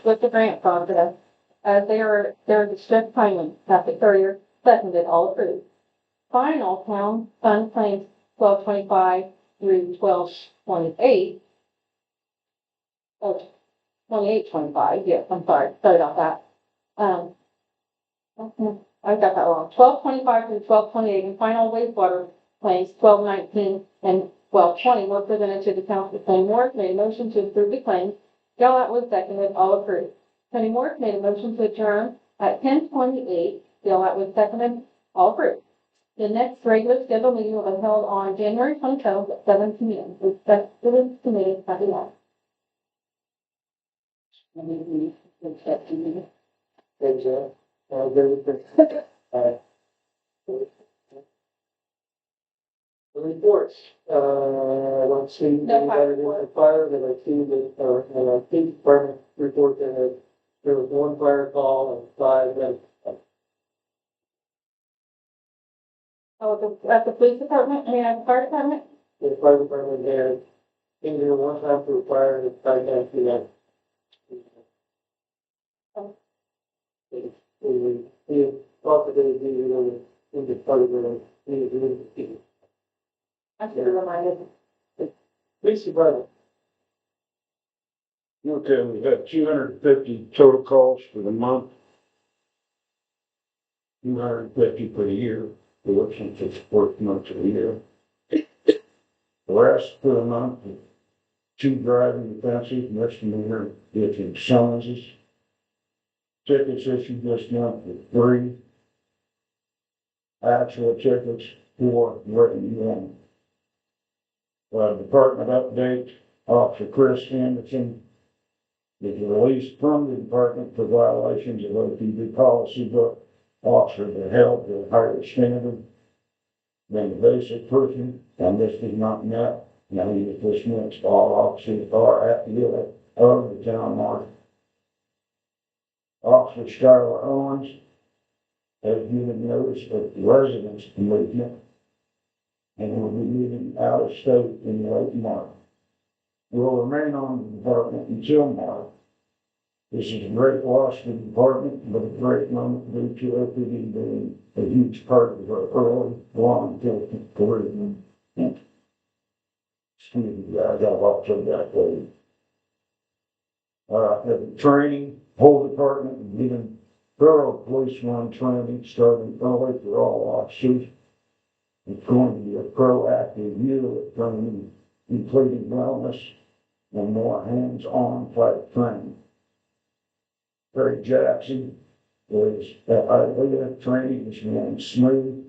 with the grant process, as there is a strict payment. Patrick Courier seconded, all approved. Final town fund claims 1225 through 1228. Oh, 2825, yes, I'm sorry about that. I got that wrong. 1225 through 1228, and final wastewater claims 1219 and 1220 were presented to the council. Penny Morris made a motion to approve the claims. Dale Atwood seconded, all approved. Penny Morris made a motion to adjourn at 10:28. Dale Atwood seconded, all approved. The next regular scheduled meeting will be held on January 27th at 7 p.m. With citizens committee at the end. Thanks, the reports, I don't see No fire anybody with a fire, but I see that, our police department report that there was one fire call and 5 minutes. Oh, at the police department, at the fire department? The fire department had, been there one time for a fire and 5 minutes to that. We thought that they would be, in the part of the, I should have reminded. police department. Okay, we got 250 total calls for the month. 250 for the year, since it's 4 months of the year. The rest for the month, 2 driving offenses, misdemeanor, getting summonses. Tickets issued this month, 3. Actual tickets, 4, written 1. Department update, Officer Chris Anderson is released from the department for violations of OPD policy book. Officers are held to a higher standard than the basic person, and this is not met. Now he is dismissed. All officers are at the unit of the town marshal. Officer Skylar Owens has given notice of residence movement and will be moving out of state in late March. Will remain on the department until March. This is a great loss to the department, but a great moment due to OPD being a huge part of our early long-term career. Excuse me, guys, I've also got the training, whole department, given thorough police run training starting early for all officers. It's going to be a proactive year of training, including wellness and more hands-on type training. Terry Jackson is at ILEA. Training is going smooth.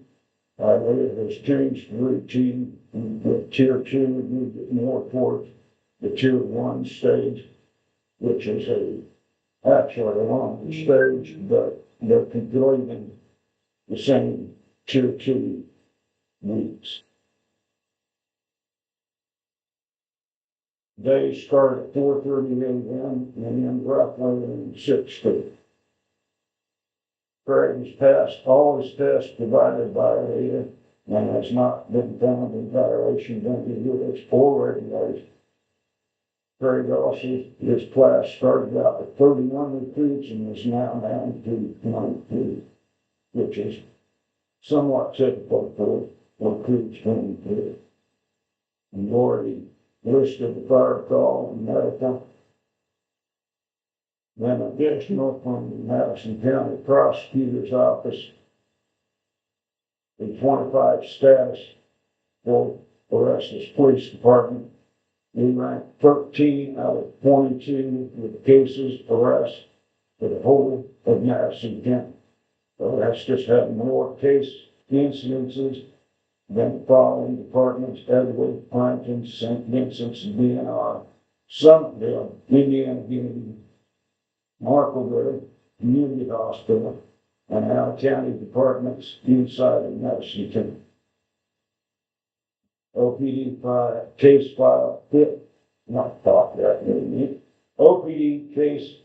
ILEA has changed the routine with Tier 2 moved it more towards the Tier 1 stage, which is actually a longer stage, but they're completing the same Tier 2 weeks. They start at 4:30 a.m. and end roughly 6:30. Craig has passed all his tests provided by ADA and has not been found in violation of any units or regulations. Craig also, his class started out with 31 recruits and is now down to 22, which is somewhat typical for recruits coming through. And already listed the fire call and medical. Then additional from the Madison County Prosecutor's Office, the 25 status for Orestes Police Department. We ranked 13 out of 22 with cases arrests for the whole of Madison County. So that's just had more case incidences than the following departments: Edward, Huntington, St. Vincent's, DNR, Somerville, Indiana Community, Marklewood Community Hospital, and Allen County departments inside of Madison County. OPD case file OPD case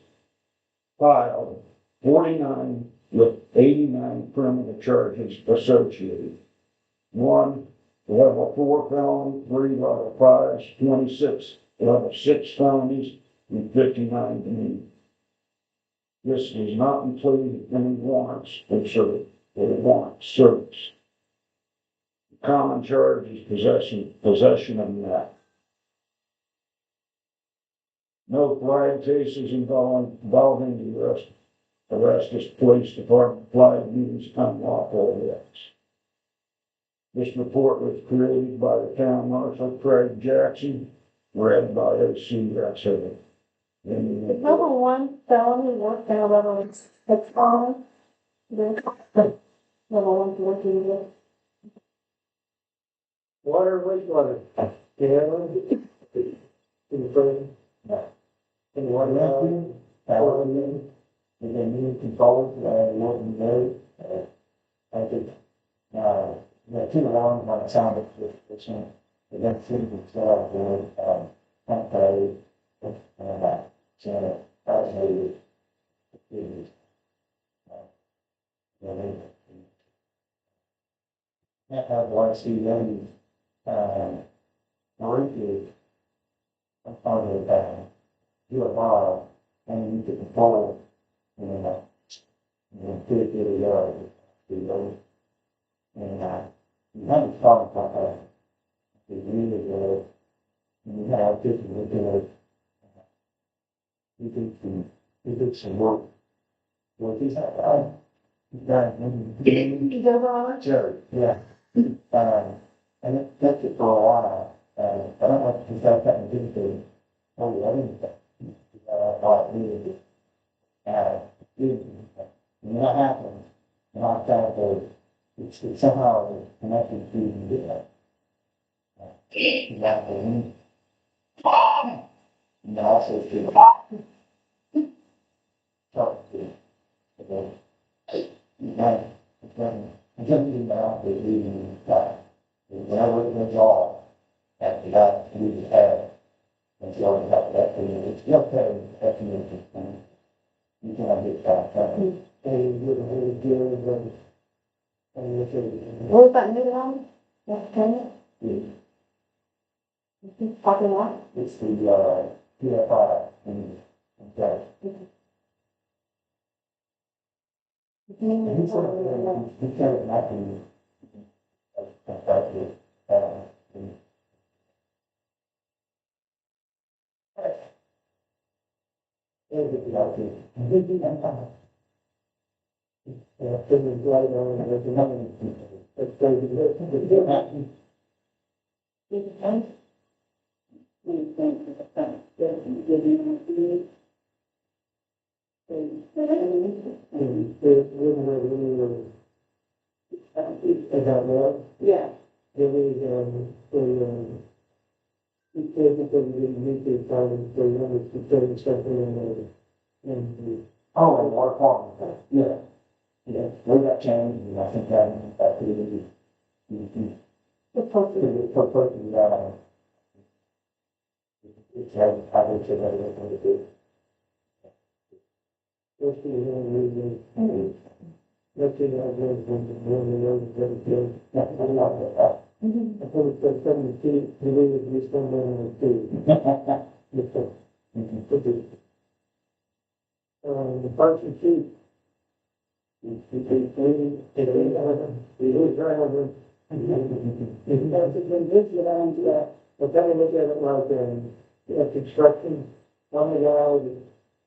filed 49 with 89 criminal charges associated. 1 level 4 felony, 3 level 5s, 26 level 6 felonies, and 59 misdemeanors. This does not include any warrants or warrant service. Common charge is possession of that. No flag cases involving the Erastus Police Department flag used unlawful acts. This report was created by the town marshal Craig Jackson, read by O.C. Ratcliffe. Is number one felony work now level it's on this level one's working with? Water, wastewater. Yeah. And water, and then new controls, working very, I think, too long when it sounded efficient. The next thing is, temporary, and, so, fascinated. Can't have one CD, Mauritius, I'm probably, do a lot, and you can control, fit it together, and, you have to talk about that. You really good, and you have this, you did some work. Well, he's like, Is over on it? Jerry, yeah. And that's it for a while. I don't know if he's got that in his, oh, I didn't, like me. When that happens, and I thought that it's somehow connected to example, and also to talk to I'm thinking about the reading time. Whenever it goes off, after that, we have, and so on top of that, it's still paying, that's an interesting. You can get that, and you're really good, and you say, What was that new one? That's ten? Talking about? it's the, PFI, and that. And he said it might be, effective, Yeah. Oh, and water quality. Yeah. Yeah, we got changed, and I think that could be, It's posted. for putting that on. It's had, I would say that it's going to do. Let's see, let's see, I love that. I thought it said 7 feet, the way that we stand there on the feet. The first sheet. But then we look at it like, construction, one of the guys,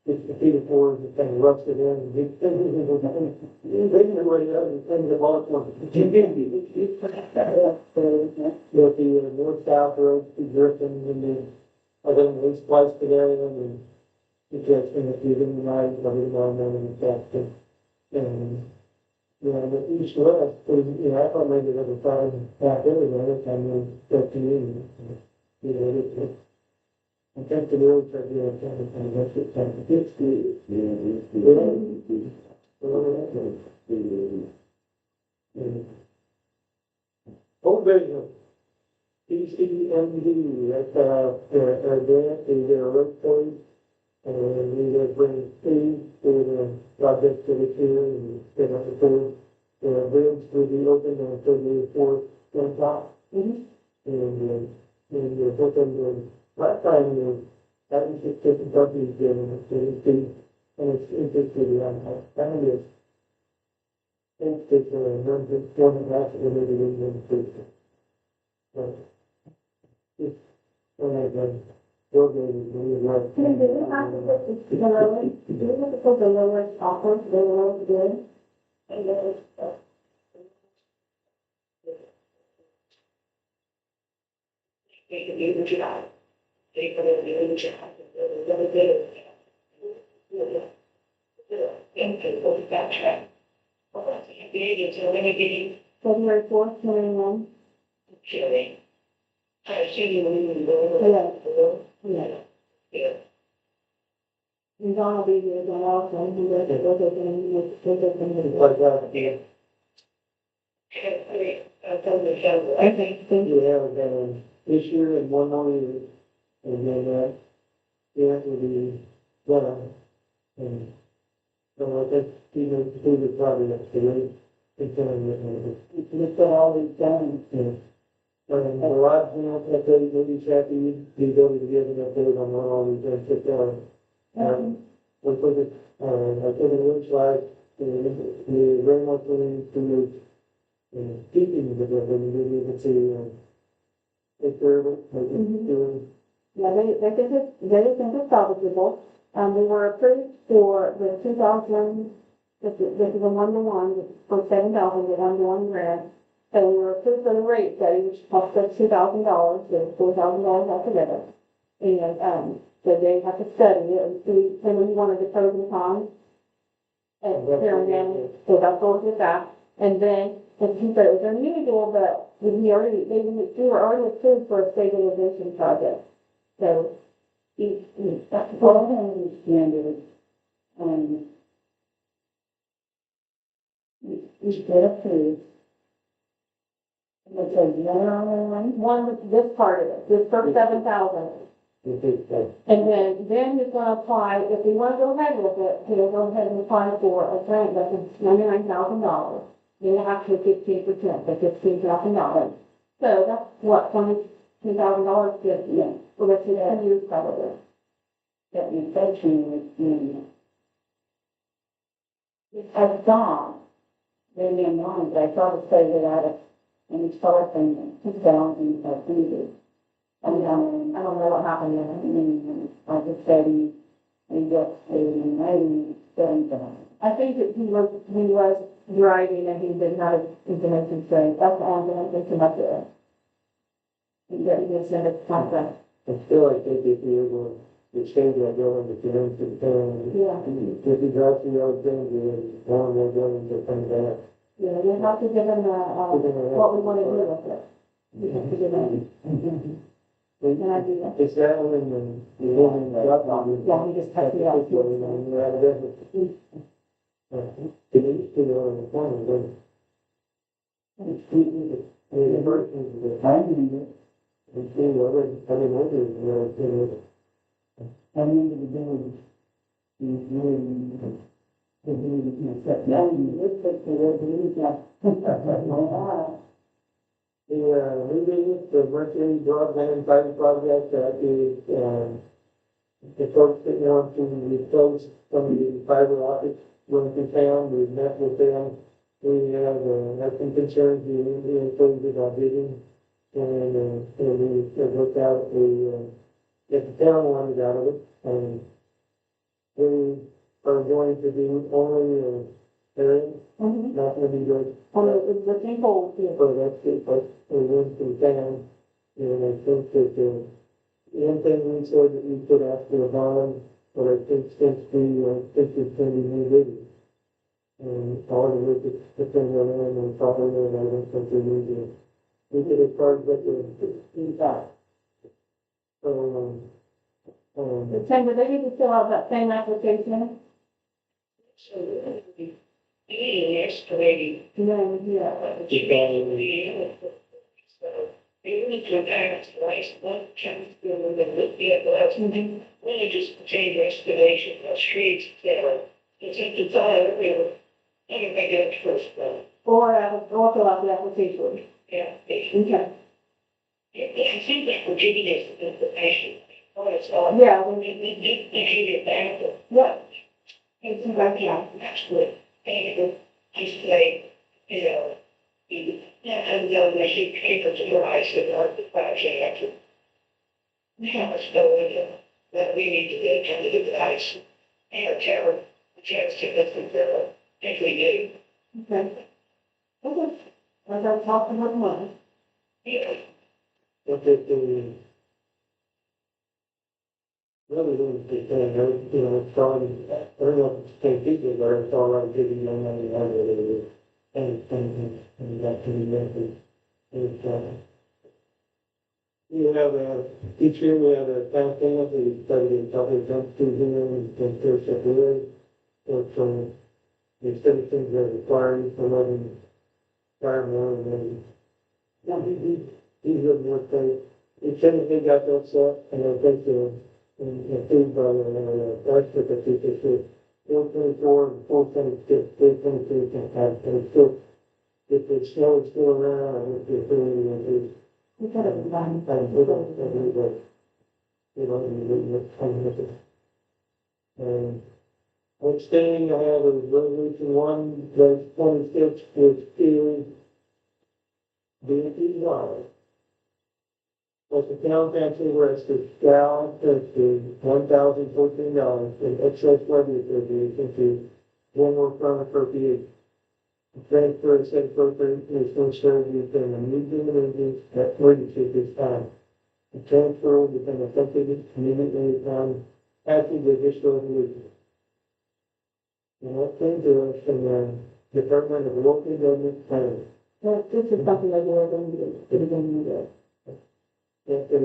it's the feet of boards, the thing rusted in, they knew where the other thing, the bullet was. With the north-south roads, the drifting, and then, they spliced together, and the drifting, if you didn't know, and the and, the east-west, I thought maybe there was time back everywhere, and then, community. I think the roads are here, and that's it, and it's the, Old Vision, ECMD, that's, our grant, the road point. And we would bring fees to the project to the year and set up the bridge to be open and to the fourth one top. And what them, last time, that was just different companies, And it's just really, I mean, it's one that's really increasing. But it's, when I go, really like. Do we have to put the lowest, do we have to put the lowest offer, the lowest bid? And then, They can do the job. They can do the job. They're good. And people backtrack. February 4th, 21. Killing. I see you leaving. Yeah. Yeah. And John will be here, John also, he does it, does it, and he does it, and he Like that, yeah. I think, You have this year and one more year, and then, yeah, it will be done. And so I think even through the project, that's the way it's gonna be. It's got all these things, and a lot of them, I tell you, nobody's happy, the ability to give an update on what all these things that are. We put it, I put it looks like, we very much willing to, keeping the building, we need to, take care of it, make it do. yeah, they think it's salvageable. We were approved for the 2000, this is a one-to-one, for 7,000, the one-to-one grant. So we were approved for the rate study, which cost us $2,000, so $4,000 altogether. And, so they have to study it and see, and we wanted the pros and cons. And comparing them, so that's what we did that. And then, he said it was unusual, but we were already approved for a stabilization project. So, that's Well, I don't understand it. You get approved. It's a general one. this part of it, this first 7,000. And then he's gonna apply, if we wanna go ahead with it, he'll go ahead and apply for a grant that's $99,000. You have to 15%, that's $15,000. So that's what, $22,000 gives you, for the 10 years probably. That infection was in. I saw, maybe I'm wrong, but I saw the study out of, and it's far from 2000, I think it. I don't know what happened there. I just studied, and got to 97,000. I think that he was driving and he did not have information straight. That's the only thing I think about it. He did send it to something. I still, I think if you were to change that building, if you went to the town, Yeah. if you got to the other things, you want more buildings to come back. Yeah, we have to give him what we want to do with it. We have to give him. Can I do that? It's that one and the woman got on. Yeah, he just touched me up. You have a difference. It used to go in the corner, but the person, the timing, and see, I mean, over, Coming into the building, he's really, he's set down, this takes the resolution. we did the Mercury broadband fiber project, the folks that want to replace some of the fiber optics going through town, we met with them. We have some concerns, we included our bidding, and we looked out, get the town wanted out of it, and we are going to do only, areas, Mm-hmm. not gonna be good. On the existing poles, yeah. So that's it, but we went to the town, and I think that, anything we said that we could ask for a bond, but I think since it's gonna be new bidding. And all of it, it's depending on them and probably, and I don't think we need to, we could have started with the, so, Tim, do they need to fill out that same application? So, excavating. No, yeah. So, even if your parents like one chance to go in and look at the last one, when you just change excavation of streets, it's at the time, let me make it first, Or fill out the application. yeah. Okay. It seems like we're giving this information. Oh, it's all. Yeah, They give it back. yeah. it's about the actually, and I say, you know, and they should paper to rise with our project. How much knowing that we need to get kind of the guys and Tara, the chance to get them there, if we do. Okay. Okay. We're gonna talk about money. Yeah. If it, really, you know, it's already, I don't know if it's the same people, but it's already giving them money, and that can be mentioned. You have each year we have a town cleanup, we study a couple of jump to here and first at the or the citizens that require you for letting fire more and then, these are more things. Each time they got that set and they take the food by the extra that they take 424 and 426, 323 can have, and it's still, if the snow is still around, and if it's really, We got it combined. Next thing I have is resolution 1/26, which is DP1. But the town council requested balance to $1,014 in excess levy appropriation to one more fund appropriation. Transfer said appropriation is considered within the median ranges that emergency this time. The transfer will become effective immediately upon passing the additional resolution. And that came to us from the Department of Local Government Planning. Well, this is something that we're going to do, we're going to do. That's a,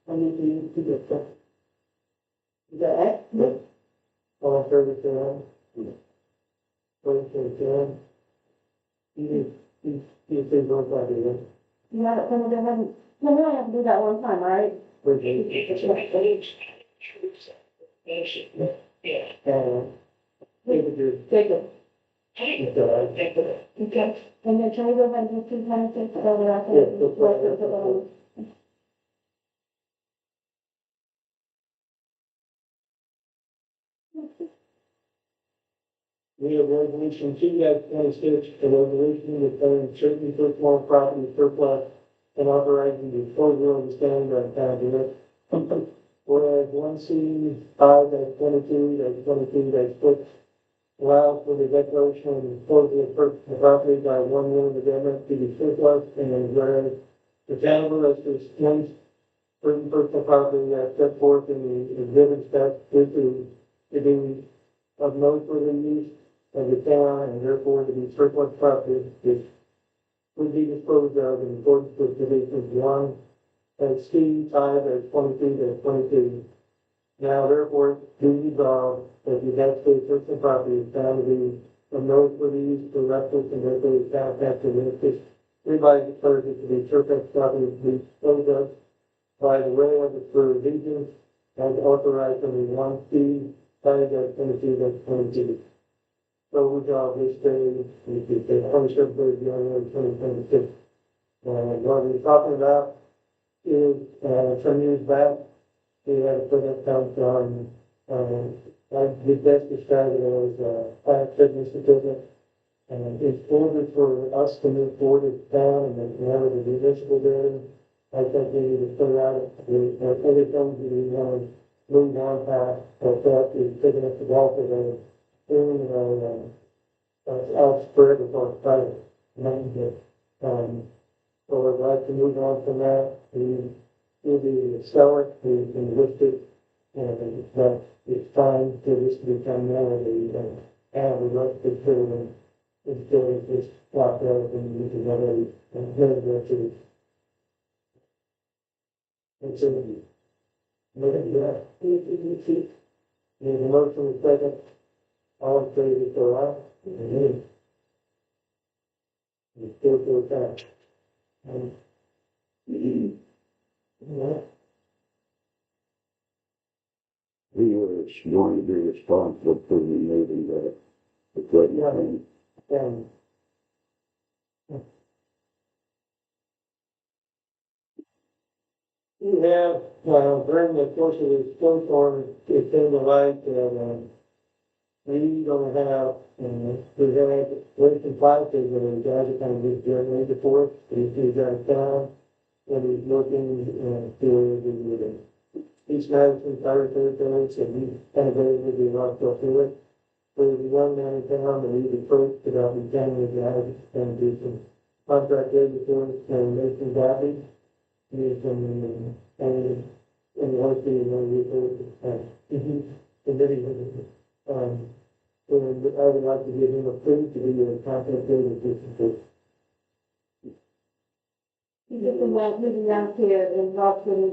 I need to use to get that. is that it? All in favor, say aye. Opposed, say aye. You say roll call, do you? Yeah, then we're gonna, we only have to do that one time, right? It's like the age. Yeah. David, Jacob. it's all right. Okay. And then can we go ahead and do 226 over that? Yeah, that's right. We have resolution 2/26, a resolution declaring certain personal property surplus and authorizing the disposal of the same by the town director. Whereas 1C5-22-22-6 allows for the declaration and disposal of personal property by one unit of government to be surplus, and whereas the town of Leicester claims certain personal property as set forth in the exhibit steps to be of no further use of the town and therefore to be surplus property, which would be disposed of in accordance with provisions 1/C5-22-22. Now therefore, be resolved that the United States personal property is found to be of no further use for reference and therefore the town after this hereby declares it to be surplus property to be disposed of by the way of the provisions as authorized under 1C5-22-22. So we got this day, we did the 27th of January 2026. What we're talking about is, some years back, we had to put up count on, I did best describe it as, plant fitness equipment. And in order for us to move forward as a town and then whenever the municipal building, I think we need to put out, other things we want to move on past, but that is picking up the ball for the outspread of our site. So I'd like to move on from that. We will be sell it, we can list it, and that it's time for this to become reality. And we like to fill it's doing this block out and we can already, and then go to. And so, maybe, there's a motion in second. All in favor, say aye. It's still to attack. He was going to be responsible for removing the equipment. And you have, during the course of this snowstorm, it came to light that, we don't have, we had Winston Plaza, where the guys are kind of just doing it for us, he's out of town, and he's looking, for the East Madison Fire Territory, so he kind of very busy a lot of stuff to it. So there's a young man in town that he's approached about becoming a guy and do some contract labor for us, and Mason Gabby. He's in the university of and then and I would like to give him approved to be a contract labor assistant. He just went to the young kid and talked to him,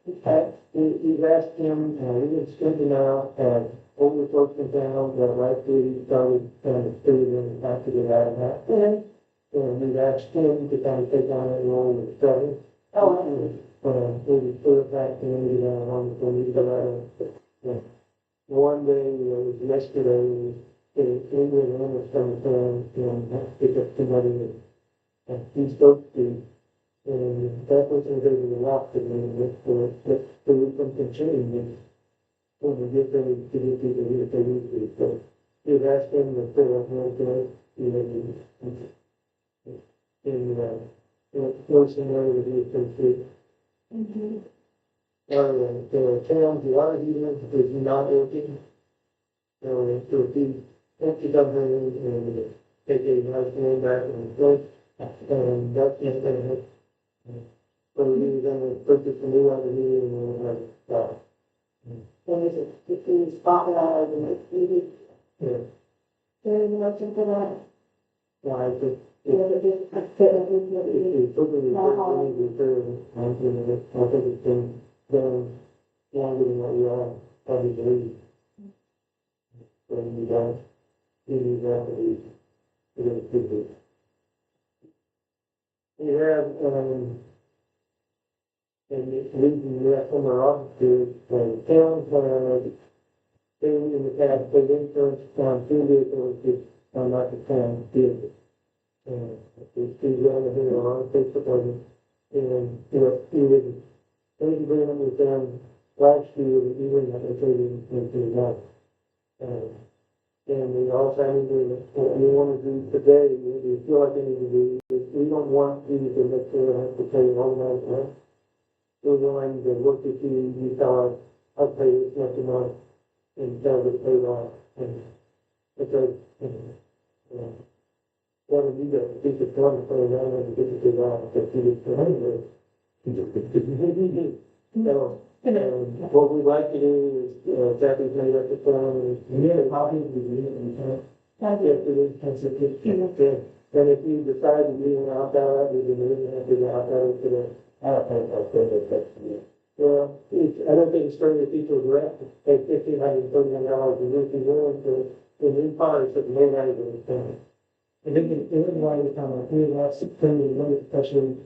We've asked him, we've been spending out at older folks in town, that last year he started kind of doing and have to get out of that. and, And we've asked him to kind of take on that role with study. oh, Maybe put it back in, on the need to, one day, it was yesterday, England was coming down and pick up somebody and he spoke to. And that wasn't really a lot to me, but we can continue when we get ready to get people here if they need to. So we've asked them to fill up more good, forcing over to be complete. The town's water heater is not working. So if you empty come in and take a nice one back and forth, and that's just gonna hit. So we're gonna purchase a new water heater and we'll have it stopped. And if he's popping out of the TV, Yeah, there's nothing for that. why, if Just fit with what it is. you put it in the repair, I think it's been done longer than what we all probably believe. So you don't, you need that to be, we have, and it's reason we have some of our officers, towns, they in the past, they insurance on two vehicles, which are not the town vehicles. It's too young to hear on Facebook, and, he was, they agreement with them last year, that even that they paid into the month. And we also have agreement, what we want to do today, we feel like we need to do, is we don't want you to necessarily have to pay all that rent. We're willing to work with you, you tell us, I'll pay this much a month, and tell us pay it off, and because, what do you do? Keep the fund for around and get it off, because you just, so, what we'd like to do is, Kathy's made up the plan, is, we have a copy of the agreement, yes, it is, and if you decide to leave an opt out, you can leave it, and opt out to the, I don't think I'll say that, well, I don't think it's fair to people who have to pay $1,539 a year if you're willing to, new cars that may not even understand. I think it is why we come up here, that's spending money, especially,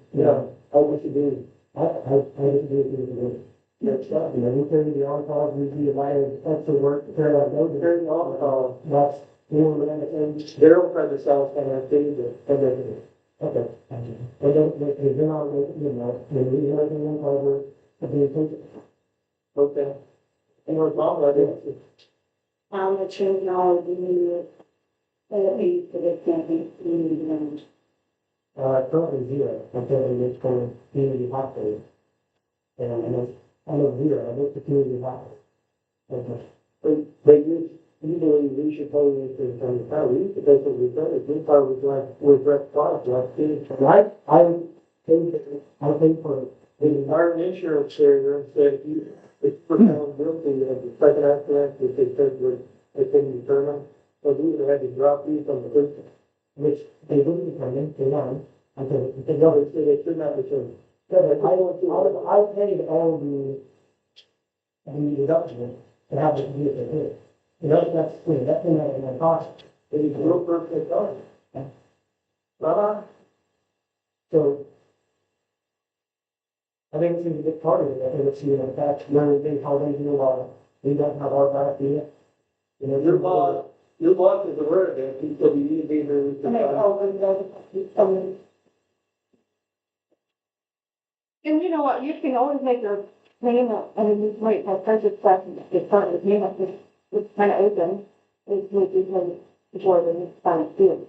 I wish you do, I wish you do. That's right, we carry the on-call, we do a lot of extra work, carry out, no, carry the on-call, that's, and Daryl tried to sell us kind of thing, but, okay. I don't, they're not, we have an on-call work, okay. And we're mom, I didn't. how much technology needed, fees for this campaign, needed, Currently zero, I'm telling you, it's for community hospital. And I live here, I live at community hospital. Okay. But usually we should pay this from the town, we used to pay for the return, we thought it was like, with rec product, like, I paid for it. Our insurance carrier said it's for town guilty of the second accident, which they said they couldn't determine. So we would have had to drop you from the first, which they wouldn't come in, they won. I said, no, they should not return. I paid all the deduction to have it be at the that's clear, that's in my cost. It is real perfect cost. So, I think it's a big part of it. I think it's, that's where they, how they do we don't have our back yet. Your boss is aware of it, so we need to be very. And you know what, you can always make your payment, I mean, you wait for purchase stuff and get started with payment, it's kind of open. It would be paid before the final bill.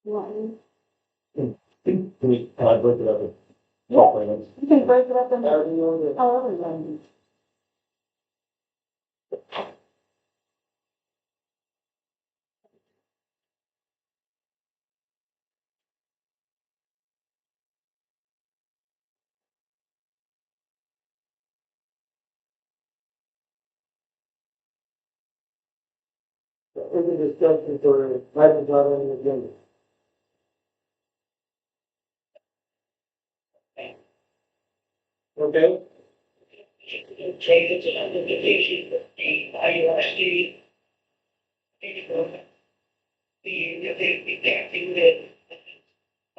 You want me? Can I break it up in Yeah. twelve payments? You can break it up in However you want to do it. however you want to. Is it discussion for items not on the agenda? Okay, Changes in the division, the IUSD. The acting that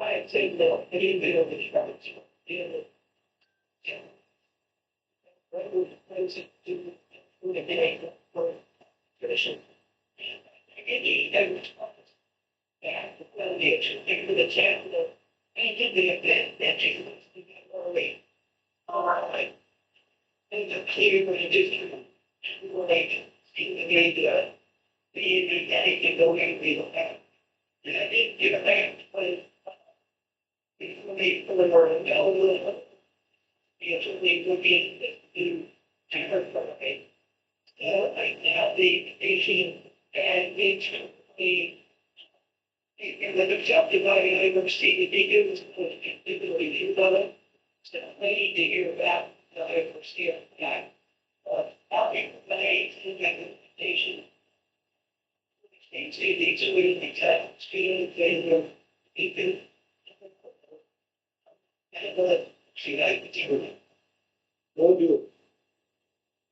I said that I didn't build the structure. What was to the day for tradition. Again, he doesn't. Yeah, well, the actual the chapter, and did the event that you was to get early. All right. And the clear when it is like in the media, the day to go and be like that. And I didn't get a back, but it's really for the world, usually looking to her for me. Like now the Asian and it's the in the subdividing I ever see the videos of the review of it. So I need to hear about the overseer guy. I'll be my implementation. These are really tough, students, and people. And see, I do. we'll do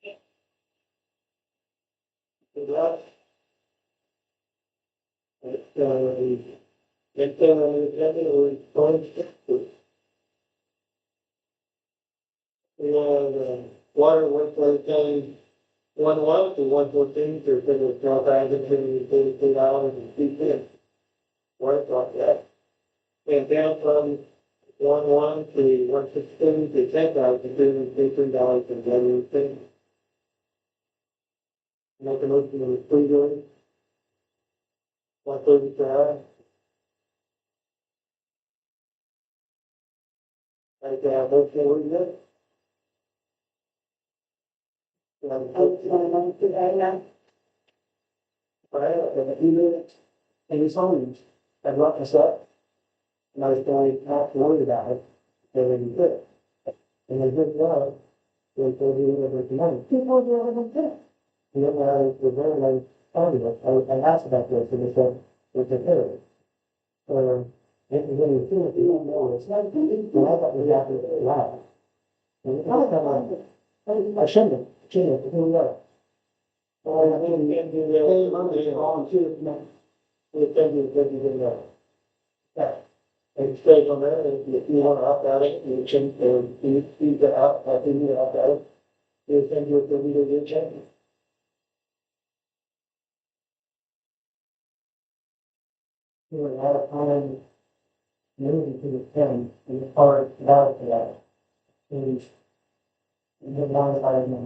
it. Good luck. Next time on the agenda, we're going to. We have, water, wastewater county, 1 to 114, for a total of $12,242.02. Worth like that. And down from 1 to 116 to $10,253.11. Make a motion to approve it. 135. Okay, I motion to read it. I was going to add that. Well, in a few minutes, in his home, and locked us up. And I was going not worried about it, they didn't do it. And they did well, they told you that there's money. People do it with this. And then I was very nice, I asked about this, and they said, it's a period. So, this is really true, if you don't know, it's not, well, I thought we got it loud. And it's not I shouldn't have, here we are. Well, I mean, hey, Monday, volunteers, man. We thank you, that you didn't know. Yeah. And it stays on there, and if you want to opt out of it, you can, you get out, I think you opt out of it. They send you a video change. You know, a lot of time moving to the town, and it's hard about it for that. And the one side of them,